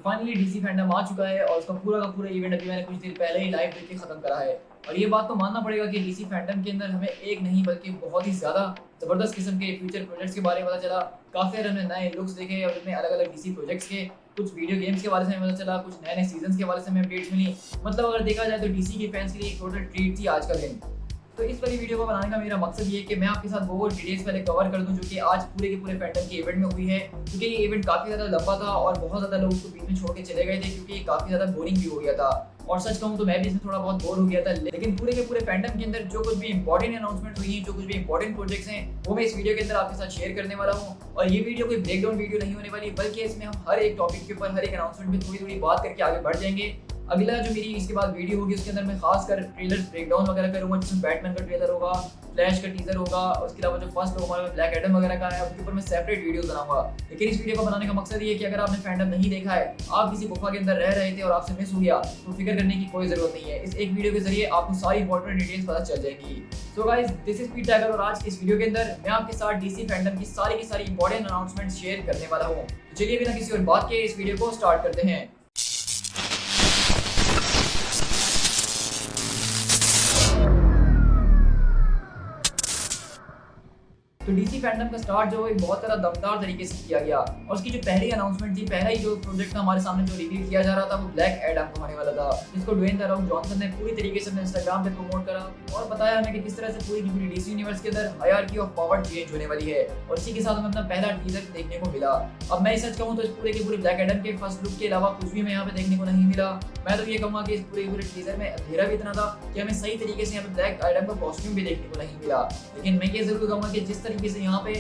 Finally DC fandom आ चुका है और उसका पूरा का पूरा इवेंट अभी मैंने कुछ देर पहले ही लाइव देख के खत्म करा है। और ये बात तो मानना पड़ेगा कि डीसी फैंडम के अंदर हमें एक नहीं बल्कि बहुत ही ज्यादा जबरदस्त किस्म के फ्यूचर प्रोजेक्ट्स के बारे में पता चला। काफी सारे हमने नए लुक्स देखे और इनमें अलग अलग डीसी प्रोजेक्ट्स के कुछ वीडियो गेम्स के बारे में पता चला, कुछ नए नए सीजन के बारे में हमें अपडेट्स मिली। मतलब अगर देखा जाए तो डीसी के फैंस के लिए एक टोटल ट्रीट थी आज का दिन। तो इस वाली वीडियो को बनाने का मेरा मकसद ये है कि मैं आपके साथ वो डिटेल्स पहले कवर कर दूं जो कि आज पूरे के पूरे फैंडम के इवेंट में हुई है, क्योंकि ये इवेंट काफी ज्यादा लंबा था और बहुत ज्यादा लोग उसको बीच में छोड़ के चले गए थे क्योंकि ये काफी ज्यादा बोरिंग भी हो गया था। और सच कहूं तो मैं भी इसमें थोड़ा बहुत बोर हो गया था। लेकिन पूरे के पूरे फैंडम के अंदर जो कुछ भी इंपॉर्टेंट अनाउंसमेंट हुई है, जो कुछ भी इंपॉर्टेंट प्रोजेक्ट्स हैं, वो मैं इस वीडियो के अंदर आपके साथ शेयर करने वाला हूं। और ये वीडियो कोई ब्रेकडाउन वीडियो नहीं होने वाली, बल्कि इसमें हम हर एक टॉपिक के ऊपर हर एक अनाउंसमेंट में थोड़ी थोड़ी बात करके आगे बढ़ जाएंगे। अगला जो मेरी इसके बाद वीडियो होगी उसके अंदर मैं खासकर ट्रेलर ब्रेकडाउन वगैरह करूंगा, जिसमें बैटमैन का ट्रेलर होगा, फ्लैश का टीजर होगा, उसके अलावा जो फर्स्ट होगा ब्लैक एडम वगैरह का है, उसके ऊपर मैं सेपरेट वीडियोस बनाऊंगा। लेकिन इस वीडियो को बनाने का मकसद ये है कि अगर आपने फैंडम नहीं देखा है, आप किसी गुफा के अंदर रह रहे थे और आपसे मिस हो गया, तो फिक्र करने की कोई जरूरत नहीं है। इस एक वीडियो के जरिए आपको सारी इंपॉर्टेंट डिटेल्स पता चल जाएंगी। सो गाइस, दिस इज पीट टाइगर और आज की इस वीडियो के अंदर मैं आपके साथ डीसी फैंडम की सारी इंपॉर्टेंट अनाउंसमेंट शेयर करने वाला हूं। तो चलिए बिना किसी और बात के इस वीडियो को स्टार्ट करते हैं। तो डीसी फैंडम का स्टार्ट जो एक बहुत ज़्यादा दमदार तरीके से किया गया और उसकी जो पहली अनाउंसमेंट थी, पहला ही जो प्रोजेक्ट था हमारे सामने जो रिवील किया जा रहा था, वो ब्लैक एडम होने वाला था, जिसको ड्वेन द रॉक जॉनसन ने पूरी तरीके से अपने इंस्टाग्राम पे प्रमोट करा और बताया हमें कि किस तरह से पूरी की पूरी डीसी यूनिवर्स के अंदर हायरार्की ऑफ पावर चेंज होने वाली है। और इसी के साथ हमें अपना पहला टीजर देखने को मिला। अब मैं सच कहूँ तो इस पूरे के पूरे ब्लैक एडम के फर्स्ट लुक के अलावा कुछ भी मैं यहाँ पे देखने को नहीं मिला। मैं तो ये कहूँगा कि इस पूरे टीजर में अंधेरा भी इतना था कि हमें सही तरीके से यहाँ पे ब्लैक एडम का कॉस्ट्यूम भी देखने को नहीं मिला। लेकिन मैं ये जरूर कहूँगा कि जिस तरीके से यहाँ पे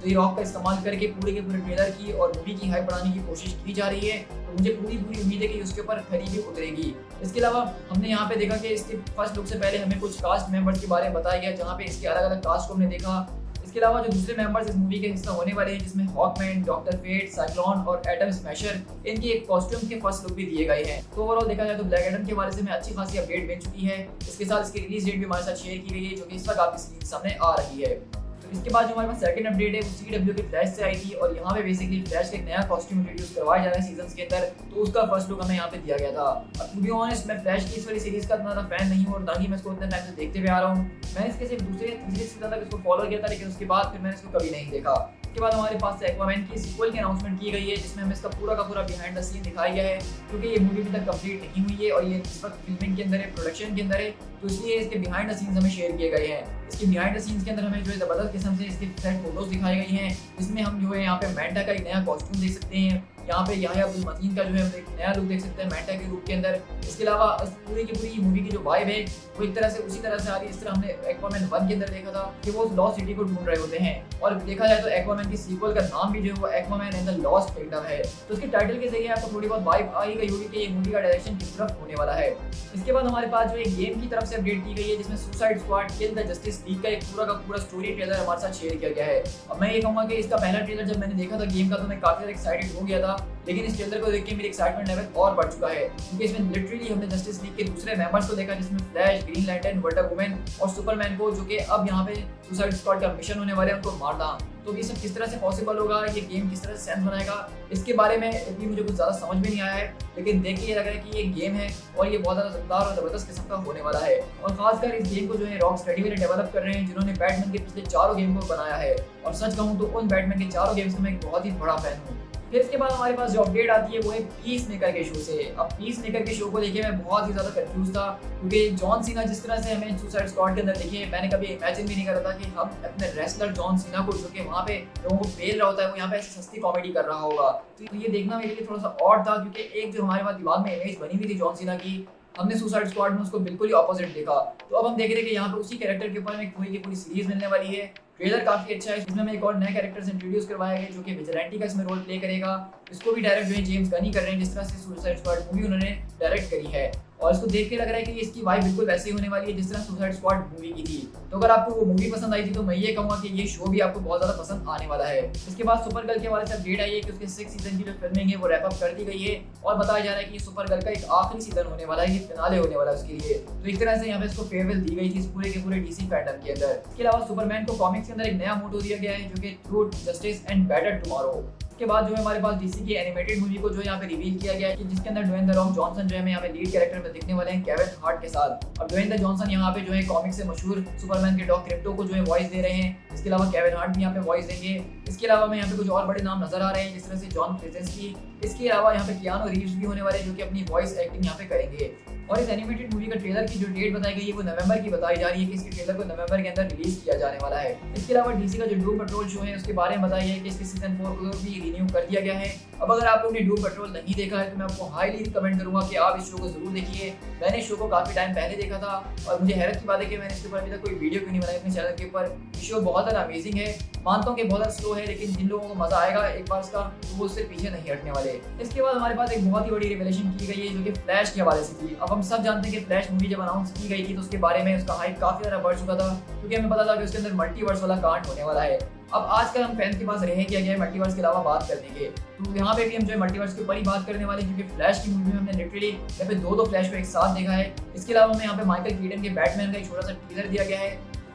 द रॉक का इस्तेमाल करके पूरे के पूरे ट्रेलर की और मूवी की हाइप बढ़ाने की कोशिश की जा रही है, तो मुझे पूरी उम्मीद है कि उसके ऊपर खरी भी उतरेगी। इसके अलावा हमने यहाँ पे देखा कि इसके फर्स्ट लुक से पहले हमें कुछ कास्ट मेंबर्स के बारे में बताया गया, जहाँ पे इसके अलग अलग कास्ट को हमने देखा। इसके अलावा जो दूसरे मेंबर्स इस मूवी के हिस्सा होने वाले हैं, जिसमें हॉकमैन, डॉक्टर फेट, साइक्लोन और एटम स्मैशर, इनके एक कॉस्ट्यूम के फर्स्ट लुक भी दिए गए हैं। तो ओवरऑल देखा जाए तो ब्लैक एडम के बारे में अच्छी खासी अपडेट मिल चुकी है। इसके साथ इसकी रिलीज डेट भी हमारे साथ शेयर की गई है, जो कि इस वक्त आपकी स्क्रीन के सामने आ रही है। तो इसके बाद जो हमारे पास सेकंड अपडेट है वो CW के फ्लैश से आई थी और यहाँ पे बेसिकली फ्लैश का एक नया कॉस्ट्यूम इंट्रोड्यूस करवाया जा रहा है सीजन के अंदर, तो उसका फर्स्ट लुक हमें यहाँ पे दिया गया था। अब टू बी ऑनेस्ट मैं फ्लैश की इस वाली सीरीज का इतना फैन नहीं हूँ और ना ही मैं इसको इतने टाइम से देखते हुए आ रहा हूँ। मैंने इसके सिर्फ दूसरे तीसरे सीजन तक इसको फॉलो किया था, लेकिन उसके बाद फिर मैंने इसको कभी नहीं देखा। उसके बाद हमारे पास एक्वामैन की सीक्वल की अनाउंसमेंट की गई है, जिसमें हमें इसका पूरा का पूरा बिहाइंड द सीन दिखाया गया है, क्योंकि ये मूवी अभी तक कंप्लीट नहीं हुई है और ये इस वक्त फिल्मिंग के अंदर है, प्रोडक्शन के अंदर है, तो इसलिए इसके बिहाइंड द सीन्स हमें शेयर किए गए हैं। इसके बिहाइंड द सीन्स के अंदर हमें जो है जबरदस्त किस्म से इसके सेट फोटोज दिखाई गई हैं, जिसमें हम जो है यहाँ पे मैंटा का एक नया कॉस्ट्यूम देख सकते हैं। यहाँ पे याह्या अब्दुल मतीन का जो है एक नया लुक देख सकते हैं मैंटा के रूप के अंदर। इसके अलावा पूरी की पूरी मूवी की जो वाइब है वो एक तरह से उसी तरह से आ रही है, इस तरह हमने एक्वामैन 1 के अंदर देखा था कि वो लॉस्ट सिटी को ढूंढ रहे होते हैं। और देखा जाए तो एक्वामैन की सीक्वल का नाम भी जो है वो Aquaman and the lost kingdom है, तो उसके टाइटल के जरिए आपको थोड़ी बहुत वाइब आ ही गई होगी कि ये मूवी का डायरेक्शन किस तरफ होने वाला है। इसके बाद हमारे पास जो एक गेम की तरफ से अपडेट की गई है, जिसमें suicide squad kill the justice league का एक पूरा का पूरा स्टोरी ट्रेलर हमारे साथ शेयर किया गया है। अब मैं ये कहूँगा कि इसका पहला ट्रेलर जब मैंने देखा था गेम का, तो मैं काफी ज्यादा एक्साइटेड हो गया था, लेकिन इस ट्रेलर को देख के मेरी एक्साइटमेंट लेवल और बढ़ चुका है, क्योंकि इसमें लिटरली हमने जस्टिस लीग के दूसरे मेंबर्स को देखा, जिसमें flash, green lantern, wonder woman और सुपरमैन को, जो कि अब यहाँ पे सुसाइड स्क्वाड का मिशन होने वाले हैं उनको मारना। तो ये सब किस तरह से पॉसिबल होगा, ये गेम किस तरह से सेंस बनाएगा, इसके बारे में अभी मुझे कुछ ज़्यादा समझ में नहीं आया है, लेकिन देख के ये लग रहा है कि ये गेम है और ये बहुत ज़्यादा दमदार और ज़बरदस्त किस्म का होने वाला है। और खासकर इस गेम को जो है रॉक स्टडी वाले डेवलप कर रहे हैं, जिन्होंने बैटमैन के पिछले चारों गेम को बनाया है। और सच कहूँ तो उन बैटमैन के चारों गेम्स का मैं एक बहुत ही बड़ा फैन हूँ। फिर इसके बाद हमारे पास जो अपडेट आती है वो है पीस मेकर के शो से। अब पीस मेकर के शो को लेके मैं बहुत ही ज़्यादा कंफ्यूज था, क्योंकि जॉन सीना जिस तरह से हमें सुसाइड स्क्वाड के अंदर देखे, मैंने कभी इमेजिन भी नहीं करा था कि हम अपने रेसलर जॉन सीना को, जो कि वहाँ पे लोगों को पेल रहा होता है, वो यहाँ पे ऐसी सस्ती कॉमेडी कर रहा होगा। तो ये देखना मेरे लिए थोड़ा सा ऑड था, क्योंकि एक जो हमारे पास दिमाग में इमेज बनी हुई थी जॉन सीना की, हमने सुसाइड स्क्वाड में उसको बिल्कुल ही ऑपोजिट देखा। तो अब हम देख रहे हैं कि यहाँ पे उसी कैरेक्टर के ऊपर में पूरी की पूरी सीरीज मिलने वाली है। ट्रेलर काफी अच्छा है, इसमें हमें एक और नया कैरेक्टर इंट्रोड्यूस करवाया गया, जो कि विजिलेंटी का इसमें रोल प्ले करेगा। इसको भी डायरेक्ट जो है जेम्स गन ही कर रहे हैं, जिस तरह से सुसाइड स्क्वाड मूवी उन्होंने डायरेक्ट करी है। और इसको देख के लग रहा है कि इसकी वाइब बिल्कुल वैसी होने वाली है जिस तरह सुसाइड स्क्वाड मूवी की थी। तो अगर आपको वो मूवी पसंद आई थी, तो मैं ये कहूँगा कि ये शो भी आपको बहुत ज़्यादा पसंद आने वाला है। इसके बाद सुपर गर्ल के बारे में अपडेट आई है कि उसके 6 सीजन की जो फिल्मिंग है वो रैप अप कर दी गई है और बताया जा रहा है कि ये सुपर गर्ल का एक आखिरी सीजन होने वाला है, ये फिनाले होने वाला है उसके लिए। तो इस तरह से यहाँ पे इसको फेयरवेल दी गई थी इस पूरे के पूरे डीसी फैंडम के अंदर। इसके अलावा सुपरमैन को कॉमिक्स के अंदर एक नया मोटो दिया गया है, जो कि truth, justice and better tomorrow. उसके बाद जो है हमारे पास डीसी की एनिमेटेड मूवी को जो है यहाँ पे रिवील किया गया है कि जिसके अंदर ड्वेन द रॉक जॉनसन जो है हमें यहाँ पे लीड कैरेक्टर में दिखने वाले हैं केविन हार्ट के साथ। अब ड्वेन द जॉनसन यहाँ पे जो है कॉमिक से मशहूर सुपरमैन के डॉग क्रिप्टो को जो है वॉइस दे रहे हैं। इसके अलावा केविन हार्ट भी यहाँ पे वॉइस देंगे। इसके अलावा हमें यहाँ पे कुछ और बड़े नाम नजर आ रहे हैं जिस तरह से जॉन क्रेजेंस्की। इसके अलावा यहाँ पे कियानो रीव्स भी होने वाले हैं जो कि अपनी वॉइस एक्टिंग यहाँ पे करेंगे। और इस एनिमेटेड मूवी का ट्रेलर की जो डेट बताई गई है वो नवंबर की बताई जा रही है कि इसके ट्रेलर को नवंबर के अंदर रिलीज किया जाने वाला है। इसके अलावा डीसी का जो डूम पेट्रोल शो है उसके बारे में बताया है कि इसके सीजन 4 को भी रिन्यू कर दिया गया है। अब अगर आप लोगों ने डूम पेट्रोल नहीं देखा है तो मैं आपको हाईली रिकमेंड करूंगा कि आप इस शो को जरूर देखिए। मैंने इस शो को काफी टाइम पहले देखा था और मुझे हैरत की बात है कि मैंने इसके ऊपर अभी तक कोई वीडियो क्यों नहीं बनाई अपने चैनल के ऊपर। ये शो बहुत ज़्यादा अमेजिंग है। मानता हूँ कि बहुत ज़्यादा स्लो है लेकिन जिन लोगों को मजा आएगा एक बार इसका तो वो उससे पीछे नहीं हटने वाले। इसके बाद हमारे पास एक बहुत ही बड़ी रिवेलेशन की गई है जो कि फ्लैश के हवाले से थी। अब हम सब जानते हैं कि फ्लैश मूवी जब अनाउंस की गई थी तो उसके बारे में उसका हाइप काफी ज़्यादा बढ़ चुका था क्योंकि हमें पता था कि उसके अंदर मल्टीवर्स वाला कांड होने वाला है। अब आजकल हम फैंस के पास रहे किया गया है मल्टीवर्स के अलावा बात करने के, तो यहाँ पे भी हम जो है मल्टीवर्स के ऊपर ही बात करने वाले हैं क्योंकि फ्लैश की मूवी में हमने लिटरली यहाँ पे दो फ्लैश को एक साथ देखा है। इसके अलावा हमें यहाँ पे माइकल कीटन के बैटमैन का एक छोटा सा टीजर दिया गया है।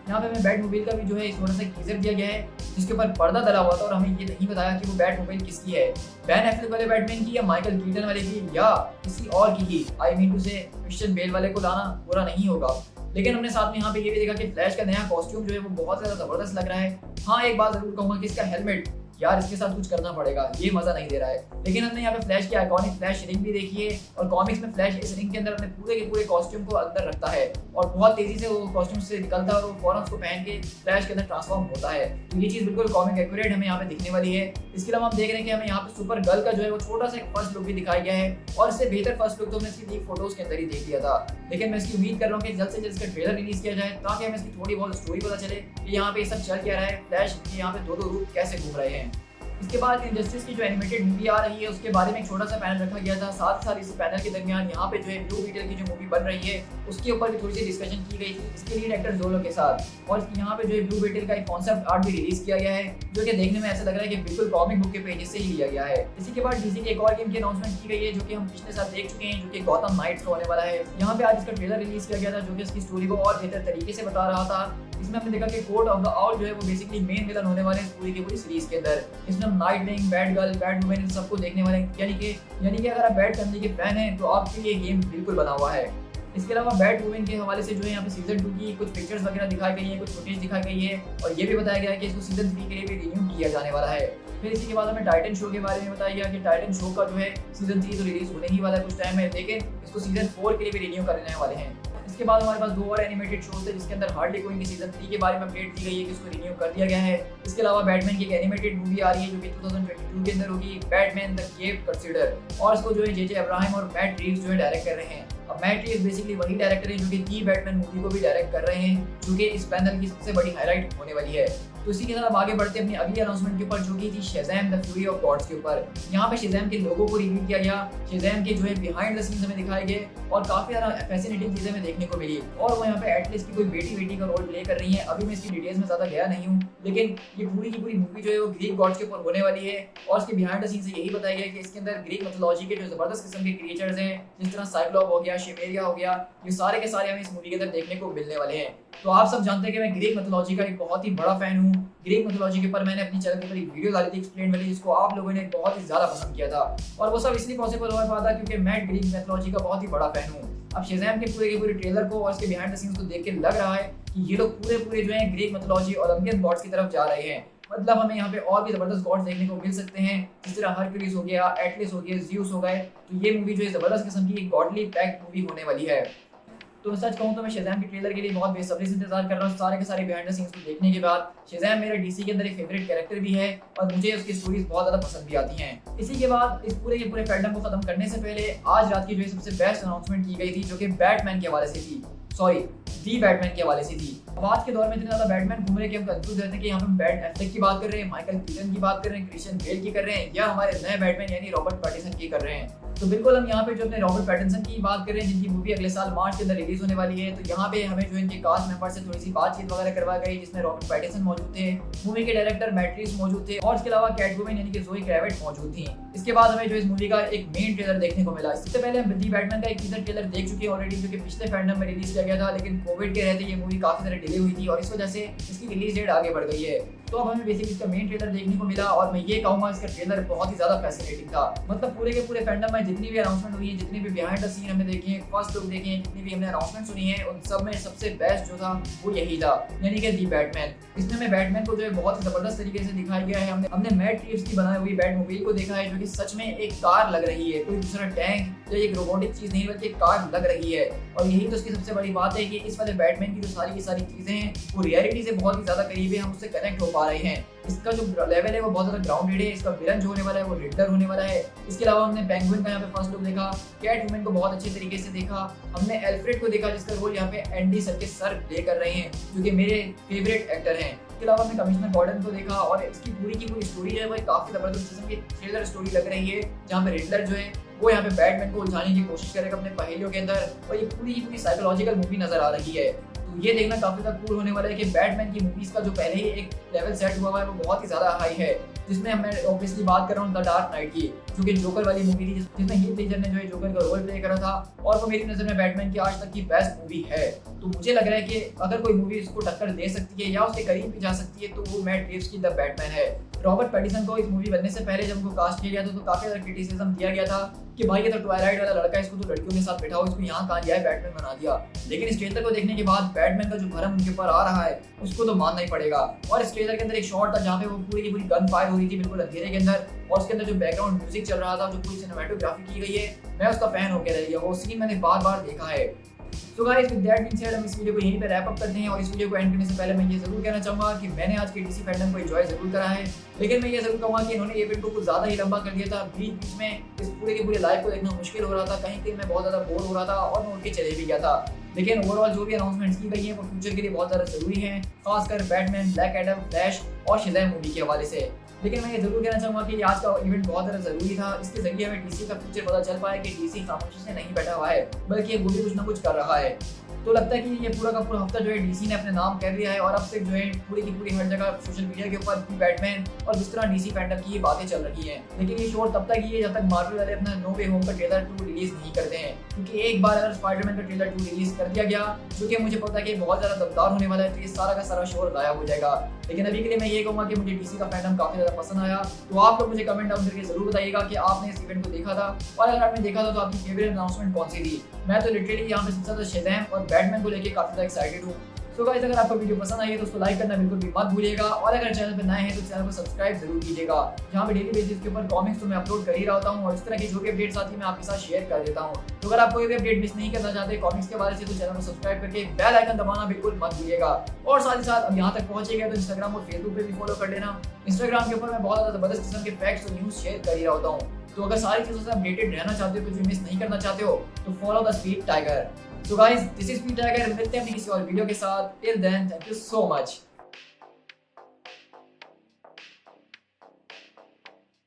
यहाँ पे हमें बैटमोबाइल का भी जो है एक छोटा सा टीजर दिया गया है जिसके ऊपर पर्दा डला हुआ था और हमें ये नहीं बताया कि वो बैटमोबाइल किसकी है, बैन एफ्लेक वाले बैटमैन की या माइकल कीटन वाले की या किसी और की ही। आई मीन टू से क्रिश्चियन बेल वाले को लाना बुरा नहीं होगा। लेकिन हमने साथ में यहाँ पे ये भी देखा कि फ्लैश का नया कॉस्ट्यूम जो है वो बहुत ज्यादा जबरदस्त लग रहा है। हाँ एक बात जरूर कहूंगा कि इसका हेलमेट यार इसके साथ कुछ करना पड़ेगा, ये मजा नहीं दे रहा है। लेकिन हमने यहाँ पे फ्लैश की आइकॉनिक फ्लैश रिंग भी देखी है और कॉमिक्स में फ्लैश इस रिंग के अंदर अपने पूरे के पूरे कॉस्ट्यूम को अंदर रखता है और बहुत तेजी से वो कॉस्ट्यूम से निकलता है और वो फौरन उसको पहन के फ्लैश के अंदर ट्रांसफॉर्म होता है। तो ये चीज बिल्कुल कॉमिक एक्यूरेट हमें यहाँ पे दिखने वाली है। इसके अलावा हम देख रहे हैं कि हमें यहाँ पे सुपर गर्ल का जो है वो छोटा सा एक फर्स्ट लुक भी दिखाया गया है और इससे बेहतर फर्स्ट लुक तो हमने इसकी लीक फोटोज के अंदर ही देख लिया था। लेकिन मैं इसकी उम्मीद कर रहा हूँ कि जल्द से जल्द इसका ट्रेलर रिलीज किया जाए ताकि हमें इसकी थोड़ी बहुत स्टोरी पता चले कि यहाँ पे सब चल क्या रहा है, फ्लैश यहाँ पे दो रूप कैसे घूम रहे हैं। इसके बाद इनजस्टिस की जो एनिमेटेड मूवी आ रही है उसके बारे में एक छोटा सा पैनल रखा गया था। साथ ही साथ इस पैनल के दरमियान यहाँ पे जो है ब्लू बीटल की जो मूवी बन रही है उसके ऊपर भी थोड़ी सी डिस्कशन की गई थी इसके लीड एक्टर जोलो के साथ। और यहाँ पे जो है ब्लू बीटल का एक कॉन्सेप्ट आर्ट भी रिलीज किया गया है जो कि देखने में ऐसा लग रहा है कि बिल्कुल कॉमिक बुक के पेजेस से ही लिया गया है। इसी के बाद डीसी के एक और गेम की अनाउंसमेंट की गई है जो कि हम पिछले साल देख चुके हैं जो कि गॉथम नाइट्स का होने वाला है। यहाँ पे आज इसका ट्रेलर रिलीज किया गया था जो कि इसकी स्टोरी को और बेहतर तरीके से बता रहा था। इसमें हमने देखा कि कोड ऑफ द आउल जो है वो बेसिकली मेन विलन होने वाले हैं इस पूरी की पूरी सीरीज के अंदर। इसमें हम नाइटविंग, बैटगर्ल, बैटवुमन इन सबको देखने वाले हैं। यानी कि अगर आप बैट फैमिली के फैन हैं तो आपके लिए गेम बिल्कुल बना हुआ है। इसके अलावा बैटवुमन के हवाले से जो है यहाँ पे सीजन 2 की कुछ पिक्चर्स वगैरह दिखाई गई है, कुछ फुटेज दिखाई गई है और ये भी बताया गया है कि इसको सीजन 3 के लिए भी रिन्यू किया जाने वाला है। फिर इसी के बाद हमें टाइटन शो के बारे में बताया गया कि टाइटन शो का जो है सीजन 3 तो रिलीज होने ही वाला है कुछ टाइम है, लेकिन इसको सीजन 4 के लिए भी रिन्यू करने वाले हैं। इसके बाद हमारे पास दो और एनिमेटेड शोज थे जिसके अंदर हार्ली क्विन की सीजन 3 के बारे में अपडेट दी गई है कि उसको रिन्यू कर दिया गया है। इसके अलावा बैटमैन की एक एनिमेटेड मूवी आ रही है जो कि 2022 के अंदर होगी, बैटमैन द केव कंसीडर, और इसको जो है जेजे अब्राहम और मैट रीव्स जो है डायरेक्ट कर रहे हैं। अब मैट रीव्स बेसिकली वही डायरेक्टर है जो कि दी बैटमैन मूवी को भी डायरेक्ट कर रहे हैं जो कि इस पैनल की सबसे बड़ी हाईलाइट होने वाली है। तो इसी के साथ अब आगे बढ़ते अपनी अगली अनाउंसमेंट के ऊपर जो की थी Shazam the fury of gods के ऊपर। यहाँ पे शज़ैम के लोगों को रिवील किया गया, शज़ैम के जो है बिहाइंड द सीन्स हमें दिखाए गए और काफी ज्यादा फैसिनेटिंग चीजें हमें देखने को मिली और वो यहाँ पे एटलीस्ट की कोई बेटी का रोल प्ले कर रही है। अभी मैं इसकी डिटेल्स में ज्यादा गया नहीं हूँ लेकिन ये पूरी की पूरी मूवी जो है वो ग्रीक गॉड्स के ऊपर होने वाली है और इसके बिहाइंड द सीन्स से यही बताया गया कि इसके अंदर ग्रीक मिथोलॉजी के जो जबरदस्त किस्म के क्रिएचर्स हैं जिस तरह साइक्लोप हो गया, शिमेरिया हो गया, ये सारे के सारे हमें इस मूवी के अंदर देखने को मिलने वाले हैं। तो आप सब जानते हैं कि मैं ग्रीक मिथोलॉजी का एक बहुत ही बड़ा फैन हूँ। ग्रीक मिथोलॉजी के ऊपर मैंने अपनी चैनल के ऊपर एक वीडियो डाली थी एक्सप्लेन वाली जिसको आप लोगों ने बहुत ही ज्यादा पसंद किया था और वो सब इसलिए पॉसिबल हो पाया था क्योंकि मैं ग्रीक मिथोलॉजी का बहुत ही बड़ा फैन हूँ। अब शज़ैम के पूरे ट्रेलर को और इसके बिहाइंड द सीन्स को देख के लग रहा है कि ये लोग पूरे जो है ग्रीक मिथोलॉजी और ओलंपियन गॉड्स की तरफ जा रहे हैं। मतलब हमें यहाँ पे और भी जबरदस्त गॉड्स देखने को मिल सकते हैं जिस तरह हरक्यूलिस हो गया, एटलिस हो गया, ज़्यूस हो गए। तो ये मूवी जो है जबरदस्त किस्म की एक गॉडली पैक्ड मूवी होने वाली है। तो सच कहूँ तो मैं शज़ैम के ट्रेलर के लिए बहुत बेसब्री से इंतजार कर रहा हूँ। सारे के सारे बिहाइंड द सीन्स को देखने के बाद शज़ैम मेरे डीसी के अंदर एक फेवरेट कैरेक्टर भी है और मुझे उसकी स्टोरीज बहुत ज्यादा पसंद भी आती हैं। इसी के बाद इस पूरे के पूरे फैंडम को खत्म करने से पहले आज रात की जो है सबसे बेस्ट अनाउंसमेंट की गई थी जो कि बैटमैन के हवाले से थी, सॉरी दी बैटमैन के हवाले से थी। अब आज के दौर में इतने ज्यादा बैटमैन घूम रहे कि हम कंफ्यूज रहते हैं कि यहाँ पे बैट एफ्लेक की बात कर रहे हैं, माइकल कीटन की बात कर रहे हैं, क्रिश्चियन बेल की कर रहे हैं या हमारे नए बैटमैन यानी रॉबर्ट पैटिंसन की कर रहे हैं। तो बिल्कुल हम यहाँ पे जो अपने रॉबर्ट पैटिंसन की बात कर रहे हैं जिनकी मूवी अगले साल मार्च के अंदर रिलीज होने वाली है। तो यहाँ पे हमें जो इनके कास्ट मेंबर से थोड़ी सी बातचीत वगैरह करवाई गई जिसमें रॉबर्ट पैटिंसन मौजूद थे, मूवी के डायरेक्टर मैट रीव्स मौजूद थे और इसके अलावा कैटवुमन यानी कि ज़ोई क्रेविट्ज मौजूद थी। इसके बाद हमें जो इस मूवी का एक मेन ट्रेलर देखने को मिला। इससे पहले हम दी बैटमैन का एक टीजर ट्रेलर देख चुके हैं ऑलरेडी जो कि पिछले फैंडम में रिलीज किया गया था, लेकिन कोविड के रहते ये मूवी काफी ज्यादा डिले हुई थी और इस वजह से इसकी रिलीज डेट आगे बढ़ गई है। तो अब हमें बेसिकली इसका मेन ट्रेलर देखने को मिला और मैं ये कहूंगा इसका ट्रेलर बहुत ही ज्यादा फैसिनेटिंग था। मतलब पूरे के पूरे फैंडम में जितनी भी अनाउंसमेंट हुई है, जितनी भी बिहाइंड द सीन हमने देखे हैं, फर्स्ट लुक देखे हैं, जितनी भी हमने अनाउंसमेंट सुनी है, उन सब में सबसे बेस्ट जो था वो यही था, यानी कि दी बैटमैन। इसमें हमें बैटमैन को जो है बहुत ही जबरदस्त तरीके से दिखाया गया है। हमने मैट रिव्स की बनाई हुई बैटमोबाइल को देखा है जो कि सच में एक कार लग रही है, कोई दूसरा टैंक या एक रोबोटिक चीज नहीं बल्कि एक कार लग रही है। और यही तो इसकी सबसे बड़ी बात है कि इस वाले बैटमैन की जो सारी की सारी चीजें हैं वो रियलिटी से बहुत ही ज्यादा करीब है, हम उससे कनेक्ट हो पा रहे हैं। इसका जो लेवल है वो बहुत ज्यादा ग्राउंडेड है। इसका विलन जो होने वाला है वो रिडलर होने वाला है। इसके अलावा हमने पेंगुइन का यहाँ पे फर्स्ट लुक देखा, कैट वुमन को बहुत अच्छे तरीके से देखा, हमने एल्फ्रेड को देखा जिसका रोल यहाँ पे एंडी सर्किस सर प्ले कर रहे हैं जो कि मेरे फेवरेट एक्टर हैं। इसके अलावा हमने कमिश्नर गॉर्डन को देखा और इसकी पूरी की पूरी स्टोरी है वो काफी जबरदस्त किस्म की थ्रिलर स्टोरी लग रही है, जहाँ पे रिडलर जो है वो यहाँ पे बैटमैन को उलझाने की कोशिश करेगा अपने पहेलियों के अंदर, और ये पूरी की पूरी साइकोलॉजिकल मूवी नजर आ रही है। तो ये देखना काफी ज्यादा कूल होने वाला है कि बैटमैन की मूवीज का जो पहले ही एक लेवल सेट हुआ है वो बहुत ही ज्यादा हाई है, जिसमें मैं ऑब्वियसली बात कर रहा हूँ द डार्क नाइट की, जो कि जोकर वाली मूवी थी जिसमें हीथ लेजर ने जो है जोकर का रोल प्ले करा था, और वो मेरी नजर में बैटमैन की आज तक की बेस्ट मूवी है। तो मुझे लग रहा है कि अगर कोई मूवी इसको टक्कर दे सकती है या उसके करीब भी जा सकती है तो वो मैट रिव्स की द बैटमैन है। रॉबर्ट पैटिसन को इस मूवी बनने से पहले जब उनको कास्ट किया गया था तो काफी ज्यादा क्रिटिसिज्म दिया गया था कि भाई ये तो ट्वाइलाइट वाला लड़का है, इसको तो लड़कियों के साथ बैठाओ, इसको यहाँ कहाँ लिया है, बैटमैन बना दिया। लेकिन इस ट्रेलर को देखने के बाद बैटमैन का जो भरम उनके ऊपर आ रहा है उसको तो मानना ही पड़ेगा। और इस ट्रेलर के अंदर एक शॉट था जहाँ पे वो पूरी की पूरी गन फायर हो रही थी बिल्कुल अंधेरे के अंदर, और उसके अंदर जो बैकग्राउंड म्यूजिक चल रहा था, जो पूरी सिनेमैटोग्राफी की गई है, मैं उसका फैन होकर रह गया। वो सीन मैंने बार बार देखा है। तो guys with that being said हम इस वीडियो को यहीं पे रैप अप करते हैं, और इस वीडियो को एंड करने से पहले मैं ये जरूर कहना चाहूंगा कि मैंने आज के डीसी फैंडम को एंजॉय जरूर करा है, लेकिन मैं ये जरूर कहूंगा कि इन्होंने इवेंट को कुछ ज्यादा ही लंबा कर दिया था। बीच बीच में इस पूरे के पूरे लाइव को देखना मुश्किल हो रहा था, कहीं कहीं मैं बहुत ज्यादा बोर हो रहा था और मैं उठ के चले भी गया था। लेकिन ओवरऑल जो भी अनाउंसमेंट्स की गई हैं वो फ्यूचर के लिए बहुत ज्यादा जरूरी हैं, खासकर बैटमैन, ब्लैक एडम, फ्लैश और शज़ैम मूवी के हवाले से। लेकिन मैं ये जरूर कहना चाहूंगा कि आज का इवेंट बहुत ज़्यादा जरूरी था। इसके जरिए हमें डीसी का फ्यूचर पता चल पाया कि डीसी खामोशी से नहीं बैठा हुआ है, बल्कि वो भी कुछ ना कुछ कर रहा है। तो लगता है कि ये पूरा का पूरा हफ्ता जो है डीसी ने अपने नाम कर लिया है, और अब से जो है पूरी की पूरी हर जगह सोशल मीडिया के ऊपर बैटमैन और जिस तरह डीसी फैंडम की बातें चल रही हैं। लेकिन ये शोर तब तक ही है जब तक मार्वल वाले अपना नो वे होम का ट्रेलर 2 रिलीज नहीं करते हैं, क्योंकि एक बार अगर स्पाइडरमैन का ट्रेलर 2 रिलीज कर दिया गया, जो कि मुझे पता है कि बहुत ज्यादा दमदार होने वाला है, तो ये सारा का सारा शोर गायब हो जाएगा। लेकिन अभी के लिए मैं ये कहूंगा कि मुझे डीसी का फैंडम काफी ज्यादा पसंद आया। तो आप लोग मुझे कमेंट डाउन करके जरूर बताइएगा कि आपने इस इवेंट को देखा था, और अगर आपने देखा था तो आपकी फेवरेट अनाउंसमेंट कौन सी थी। मैं तो लिटरली यहाँ पे सबसे ज्यादा शज़ैम और बैटमैन को लेके काफी ज्यादा एक्साइटेड हूँ। सो गाइस अगर आपको वीडियो पसंद आई है तो उसको लाइक करना बिल्कुल भी मत भूलिएगा, और अगर चैनल पे नए हैं तो चैनल को सब्सक्राइब जरूर कीजिएगा, जहाँ पे डेली बेसिस के ऊपर कॉमिक्स तो मैं अपलोड कर ही रहा होता हूँ, और इस तरह की जो भी अपडेट्स आती है मैं आपके साथ शेयर कर देता हूँ। तो अगर आप कोई भी अपडेट मिस नहीं करना चाहते कॉमिक्स के बारे से तो चैनल को सब्सक्राइब करके बेल आइकन दबाना बिल्कुल मत भूलिएगा। और साथ ही साथ अब यहाँ तक पहुंचे गए तो इंस्टाग्राम और फेसबुक पे भी फॉलो कर लेना। इंस्टाग्राम के ऊपर मैं बहुत ज्यादा जबरदस्त किस्म के फैक्ट्स और न्यूज शेयर कर ही रहा होता हूँ। तो अगर सारी चीजों से अपडेटेड रहना चाहते हो, कुछ भी मिस नहीं करना चाहते हो, तो follow the speed tiger. So guys, this is Speed Tiger, मिलते हैं अपनी किसी और वीडियो के साथ। Till then, thank you so much.